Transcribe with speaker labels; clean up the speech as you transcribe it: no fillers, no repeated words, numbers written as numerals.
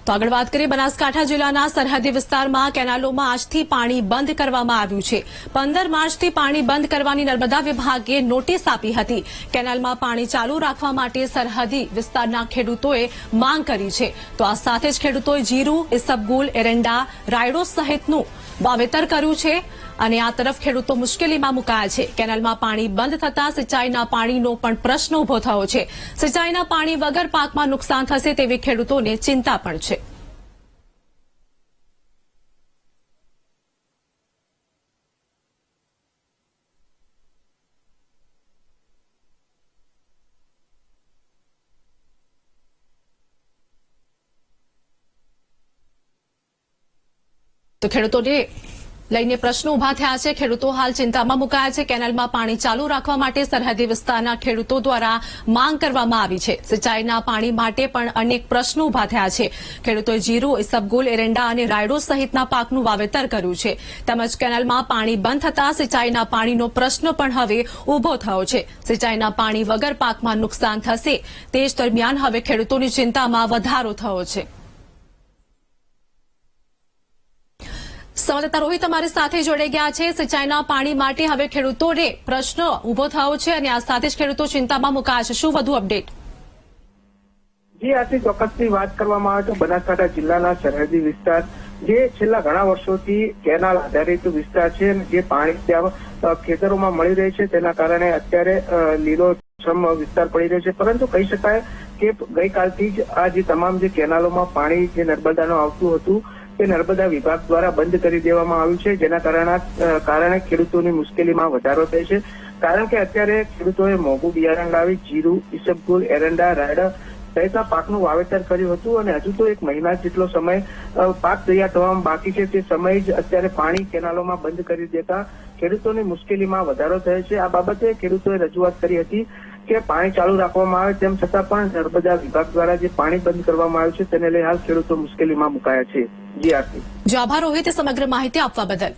Speaker 1: તો આગળ વાત કરીએ બનાસકાંઠા જિલ્લાના સરહદી વિસ્તારમાં કેનાલોમાં આજથી પાણી બંધ કરવામાં આવ્યું છે। 15 માર્ચથી પાણી બંધ કરવાની નર્મદા વિભાગે નોટિસ આપી હતી। કેનાલમાં પાણી ચાલુ રાખવા માટે સરહદી વિસ્તારના ખેડૂતોએ માંગ કરી છે। તો આ સાથે જ ખેડૂતોએ જીરું, ઇસબગુલ, એરંડા, રાયડો સહિતનું વાવેતર કર્યું છે અને આ તરફ ખેડૂતો મુશ્કેલીમાં મુકાયા છે। કેનાલમાં પાણી બંધ થતા સિંચાઈના પાણીનો પણ પ્રશ્ન ઉભો થયો છે। સિંચાઈના પાણી વગર પાકમાં નુકસાન થશે તેવી ખેડૂતોને ચિંતા પણ છે। તો ખેડૂતોને લઈને પ્રશ્નો ઉભા થયા છે। ખેડૂતો હાલ ચિંતામાં મુકાયા છે। કેનાલમાં પાણી ચાલુ રાખવા માટે સરહદી વિસ્તારના ખેડૂતો દ્વારા માંગ કરવામાં આવી છે। સિંચાઈના પાણી માટે પણ અનેક પ્રશ્નો ઉભા થયા છે। ખેડૂતોએ જીરું, ઇસબગુલ, એરંડા અને રાયડો સહિતના પાકનું વાવેતર કર્યું છે। તેમજ કેનાલમાં પાણી બંધ થતા સિંચાઈના પાણીનો પ્રશ્ન પણ હવે ઉભો થયો છે। સિંચાઈના પાણી વગર પાકમાં નુકસાન થશે તે જ દરમિયાન હવે ખેડૂતોની ચિંતામાં વધારો થયો છે। સંવાદદાતા રોહિત અમારી સાથે જોડાઈ ગયા છે। સિંચાઈના પાણી માટે હવે ખેડૂતોને પ્રશ્ન ઉભો થયો છે અને આ સાથે જ ખેડૂતો ચિંતામાં મુકાયા છે। શું વધુ અપડેટ?
Speaker 2: જે આથી ચોક્કસની વાત કરવામાં આવે તો બનાસકાંઠા જિલ્લાના સરહદી વિસ્તાર જે છેલ્લા ઘણા વર્ષોથી કેનાલ આધારિત વિસ્તાર છે અને જે પાણી ત્યાં ખેતરોમાં મળી રહે છે તેના કારણે અત્યારે લીલોછમ વિસ્તાર પડી રહ્યો છે। પરંતુ કહી શકાય કે ગઈકાલથી જ આ જે તમામ જે કેનાલોમાં પાણી જે નર્મદાનું આવતું હતું તે નર્મદા વિભાગ દ્વારા બંધ કરી દેવામાં આવ્યું છે। જેના કારણે ખેડૂતોની મુશ્કેલીમાં વધારો થાય છે। કારણ કે અત્યારે ખેડૂતોએ મોંઘું બિયારણ લાવી જીરું, ઇસબગુલ, એરંડા, રાયડા સહિતના પાકનું વાવેતર કર્યું હતું અને હજુ તો 1 મહિના જેટલો સમય પાક તૈયાર થવામાં બાકી છે। તે સમયે જ અત્યારે પાણી કેનાલોમાં બંધ કરી દેતા ખેડૂતોની મુશ્કેલીમાં વધારો થયો છે। આ બાબતે ખેડૂતોએ રજૂઆત કરી હતી કે પાણી ચાલુ રાખવામાં આવે, તેમ છતાં પણ નર્મદા વિભાગ દ્વારા જે પાણી બંધ કરવામાં આવ્યું છે તેને લઈ હાલ ખેડૂતો મુશ્કેલીમાં મુકાયા છે। જી આરતી।
Speaker 1: આભાર રોહિત સમગ્ર માહિતી આપવા બદલ।